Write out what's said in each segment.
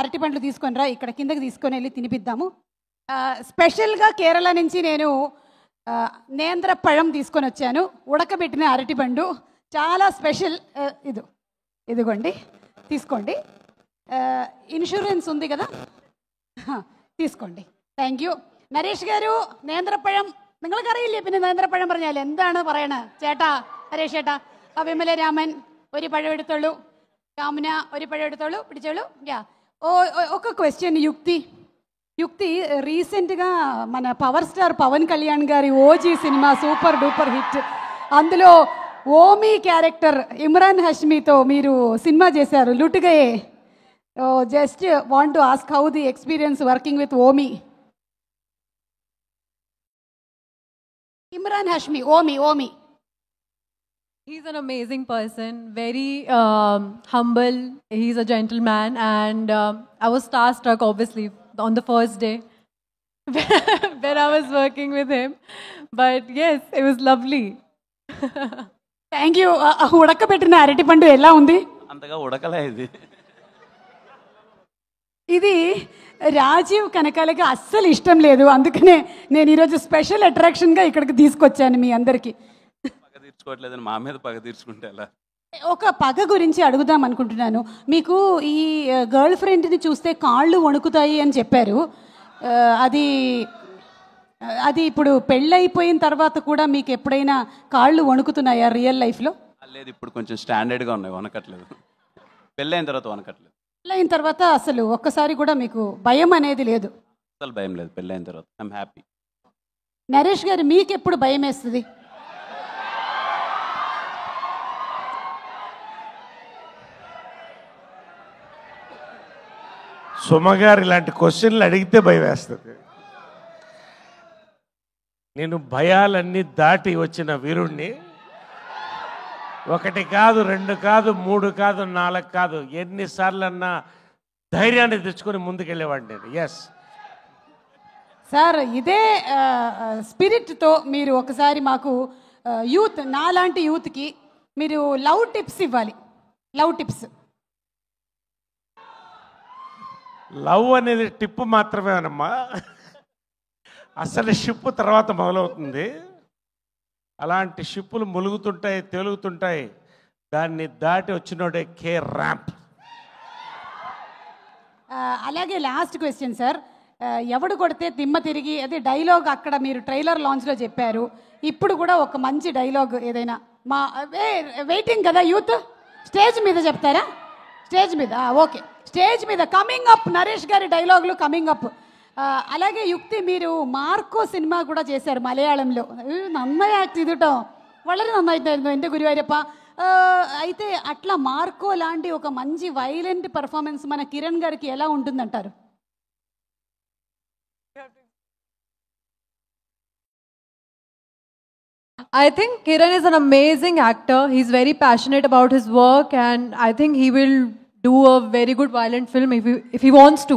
అరటి పండ్లు తీసుకొని రా, ఇక్కడ కిందకి తీసుకొని వెళ్ళి తినిపిద్దాము. స్పెషల్గా కేరళ నుంచి నేను నేంద్ర పഴం తీసుకొని వచ్చాను, ఉడకబెట్టిన అరటిపండు, చాలా స్పెషల్. ఇదిగోండి తీసుకోండి. ഇൻഷുറൻസ് ఉంది కదా, തീసుకోండి. Thank you. നരേഷ് ഗാരു നേന്ത്രപ്പഴം നിങ്ങൾക്കറിയില്ലേ? പിന്നെ നേന്ത്രപ്പഴം പറഞ്ഞാൽ എന്താണ് പറയണത് ചേട്ടാ? നരേഷ് ചേട്ടാ, വിമല രാമൻ ഒരു പഴം എടുത്തോളൂ, കാമന ഒരു പഴം എടുത്തോളൂ, പിടിച്ചോളൂ. ఒక క్వశ్చన్ యుక్తి రీసెంట్గా మన పవర్ స్టార్ పవన్ కళ్యాణ్ గారి ఓజీ సినిమా సూపర్ డూపర్ హిట్, అందులో ఓమీ క్యారెక్టర్ ఇమ్రాన్ హష్మీతో మీరు సినిమా చేశారు లుటుగయే. Just want to ask how the experience working with Omi. Imran Hashmi, Omi. He's an amazing person, very humble. He's a gentleman, and I was starstruck, obviously, on the first day when I was working with him. But yes, it was lovely. Thank you. ఉడకబెట్టిన అరటిపండు ఎలా ఉంది? అంతగా ఉడకలే ఇది రాజీవ్ కనకాలకి అస్సలు ఇష్టం లేదు, అందుకనే నేను ఈరోజు స్పెషల్ అట్రాక్షన్గా ఇక్కడికి తీసుకొచ్చాను మీ అందరికీ. పగ తీర్చుకోవట్లేదని మా మీద పగ తీర్చుకుంటే ఎలా? ఒక పగ గురించి అడుగుదాం అనుకుంటున్నాను. మీకు ఈ గర్ల్ ఫ్రెండ్ని చూస్తే కాళ్ళు వణుకుతాయి అని చెప్పారు. అది ఇప్పుడు పెళ్ళైపోయిన తర్వాత కూడా మీకు ఎప్పుడైనా కాళ్ళు వణుకుతున్నాయా రియల్ లైఫ్లో? లేదు, ఇప్పుడు కొంచెం స్టాండర్డ్గా ఉన్నాయి, వనకట్లేదు. పెళ్ళైన తర్వాత వనకట్లేదు. పెళ్ళైన తర్వాత అసలు ఒక్కసారి కూడా మీకు భయం అనేది లేదు? అసలు భయం లేదు పెళ్ళైన తర్వాత. I'm happy. నరేష్ గారు, మీకు ఎప్పుడు భయం వేస్తుంది? సుమగారు ఇలాంటి క్వశ్చన్లు అడిగితే భయం వేస్తుంది. నేను భయాలన్నీ దాటి వచ్చిన వీరుణ్ణి. 1 కాదు, 2 కాదు, 3 కాదు, 4 కాదు, ఎన్నిసార్లన్నా ధైర్యాన్ని తెచ్చుకొని ముందుకెళ్ళేవాడిని నేను. ఎస్ సార్, ఇదే స్పిరిట్తో మీరు ఒకసారి మాకు యూత్, నాలాంటి యూత్కి మీరు లవ్ టిప్స్ ఇవ్వాలి. Love tips. లవ్ అనేది టిప్ మాత్రమేనమ్మా, అసలు షిప్ తర్వాత మొదలవుతుంది. అలాంటి షిప్పులు ములుగుతుంటాయి, తేలుగుతుంటాయి, దాన్ని దాటి వచ్చినోడే కే ర్యాంప్. అలాగే లాస్ట్ క్వశ్చన్ సార్, ఎవడు కొడితే తిమ్మ తిరిగి, అదే డైలాగ్ అక్కడ మీరు ట్రైలర్ లాంచ్లో చెప్పారు. ఇప్పుడు కూడా ఒక మంచి డైలాగ్ ఏదైనా మా వెయిటింగ్ కదా యూత్, స్టేజ్ మీద చెప్తారా? స్టేజ్ మీద ఓకే, స్టేజ్ మీద కమింగ్ అప్ నరేష్ గారి డైలాగులు కమింగ్ అప్. అలాగే యుక్తి, మీరు మార్కో సినిమా కూడా చేశారు మలయాళంలో. నന്നാయి యాక్ట్ ചെയ്തിട്ടോ, വളരെ നന്നായിട്ടായിരുന്നു എൻ്റെ ഗുരുവായൂരപ്പ. అయితే అట్లా మార్కో లాంటి ఒక మంచి వైలెంట్ పర్ఫార్మెన్స్ మన కిరణ్ గారికి ఎలా ఉంటుందంటారు? I think Kiran is an amazing actor. He's very passionate about his work, and I think he will do a very good violent film if he wants to.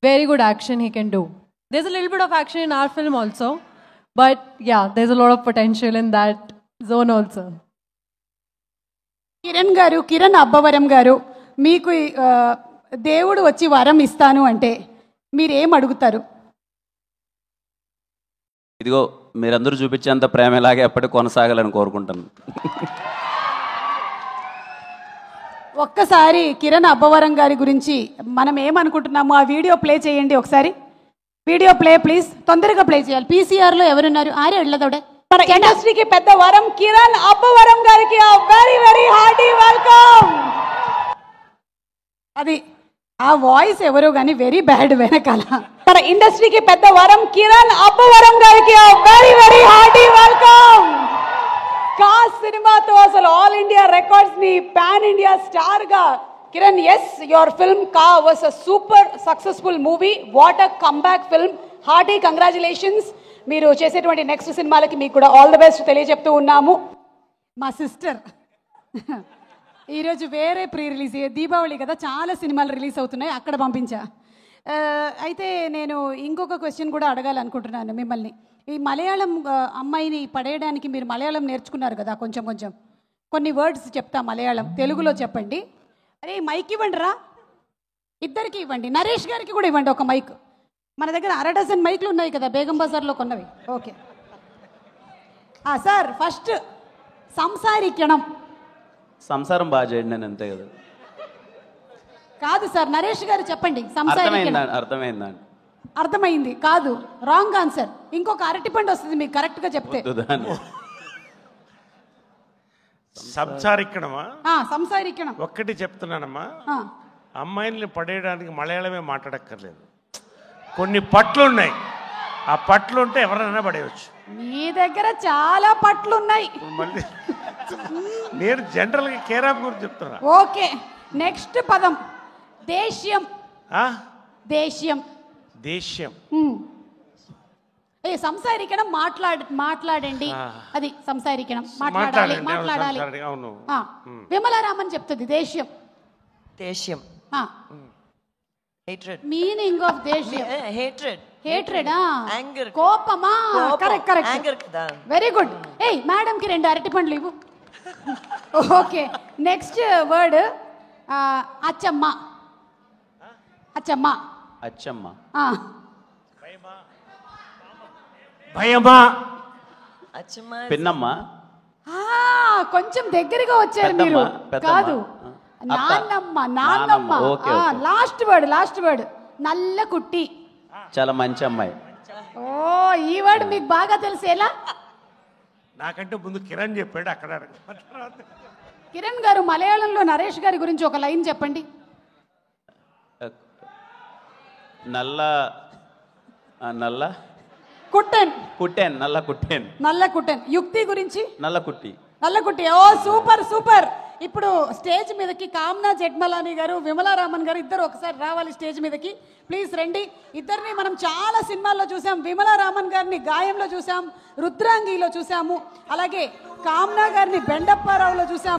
Very good action he can do. There's a little bit of action in our film also, but yeah, there's a lot of potential in that zone also. Kiran Abbavaram గారు, మీకు దేవుడు వచ్చి వరం ఇస్తాను అంటే మీరేం అడుగుతారు? ఇదిగో మీరందరూ చూపించేంత ప్రేమ ఇలాగే ఎప్పటికీ కొనసాగాలని కోరుకుంటాను. ఒక్కసారి కిరణ్ అబ్బవరం గారి గురించి మనం ఏమనుకుంటున్నాము ఆ వీడియో ప్లే చేయండి ఒకసారి. వీడియో ప్లే ప్లీజ్, తొందరగా ప్లే చేయాలి. పీసీఆర్లో ఎవరున్నారు? ఆరే వెళ్ళదోడే. మన ఇండస్ట్రీకి పెద్ద వరం కిరణ్ అబ్బవరం గారికి వెరీ వెరీ హార్టీ వెల్కమ్. అది ఆ వాయిస్ ఎవరో కానీ వెరీ బ్యాడ్ వెనకాల. మన ఇండస్ట్రీకి పెద్ద వరం కిరణ్ అబ్బవరం గారికి very very hearty welcome. Cos సినిమాతో అసలు ఆల్ ఇండియా రికార్డ్స్ ని పాన్ ఇండియా స్టార్ గా కిరణ్, ఎస్ యువర్ ఫిల్మ్ కా was a super successful movie. What a comeback film. Hearty congratulations. మీరు చేసేటువంటి నెక్స్ట్ సినిమాలకి మీకు కూడా ఆల్ ది బెస్ట్ తెలియజెప్తూ ఉన్నాము. మా సిస్టర్ ఈరోజు వేరే ప్రీ రిలీజ్, దీపావళి కదా, చాలా సినిమాలు రిలీజ్ అవుతున్నాయి, అక్కడ పంపించా. అయితే నేను ఇంకొక క్వశ్చన్ కూడా అడగాలనుకుంటున్నాను మిమ్మల్ని. ఈ మలయాళం అమ్మాయిని పడేయడానికి మీరు మలయాళం నేర్చుకున్నారు కదా, కొంచెం కొంచెం కొన్ని వర్డ్స్ చెప్తా మలయాళం, తెలుగులో చెప్పండి. అరే మైక్ ఇవ్వండి రా. ఇద్దరికి ఇవ్వండి, నరేష్ గారికి కూడా ఇవ్వండి ఒక మైక్. మన దగ్గర 1/2 మైక్లు ఉన్నాయి కదా బేగం బజార్లో కొన్నవి. ఓకే సార్, ఫస్ట్ సంసారికణం. సంసారం బాగా చేయండి నేను అంతే కదా. కాదు సార్, నరేష్ గారు చెప్పండి. సంసారికణం అర్థమైందండి. అర్థమైంది కాదు, రాంగ్ ఆన్సర్. ఇంకొక అరటిపండు వస్తుంది మీకు కరెక్ట్గా చెప్తే. సంసారిక్కడమా? సంసారికణం ఒక్కటి చెప్తున్నానమ్మా, అమ్మాయిల్ని పడేయడానికి మలయాళమే మాట్లాడక్కర్లేదు. కొన్ని పట్లు ఉన్నాయి, ఆ పట్లు ఉంటే ఎవరైనా పడేయచ్చు. మీ దగ్గర చాలా పట్లు ఉన్నాయి. మళ్ళీ నేను జనరల్గా కేరాప్ గురించి చెప్తున్నా. ఓకే, నెక్స్ట్ పదం దేశ్యం. దేశ్యం దేశ్యం. సంసారికణం మాట్లాడండి, అది సంసారికణం. మాట్లాడాలి. అవును, విమలారామన్ చెప్తుంది దేశ్యం. దేశ్యం hatred, మీనింగ్ ఆఫ్ దేశ్యం. హేట్రెడ్, anger, కోపమా? కరెక్ట్ anger కదా. Very good. మేడం కి 2 అరటిపండ్లు ఇవ్వు. ఓకే, నెక్స్ట్ వర్డ్ అచ్చమ్మ. అచ్చమ్మ. అచ్చమ్మ. భయమా? అచ్చమ్మ పిన్నమ్మ. కొంచెం దగ్గరగా వచ్చారు మీరు. కాదు, నాన్నమ్మ. లాస్ట్ వర్డ్ నల్ల కుట్టి. చాలా మంచి అమ్మాయి. ఈ వర్డ్ మీకు బాగా తెలిసేలా? నాకంటే ముందు కిరణ్ చెప్పాడు అక్కడ. కిరణ్ గారు మలయాళంలో నరేష్ గారి గురించి ఒక లైన్ చెప్పండి. నల్ల నల్ల కుట్టెన్. నల్ల కుట్టెన్. యుక్తి గురించి నల్ల కుట్టి. ఓ సూపర్. ఇప్పుడు స్టేజ్ మీదకి కామ్నా జెట్మలాని గారు, విమలారామన్ గారు ఇద్దరు ఒకసారి రావాలి స్టేజ్ మీదకి. ప్లీజ్ రండి. ఇద్దరిని మనం చాలా సినిమాల్లో చూసాం. విమలారామన్ గారిని గాయంలో చూసాం, రుద్రాంగిలో చూసాము, అలాగే కామ్నా గారిని బెండప్పారావులో చూసాం.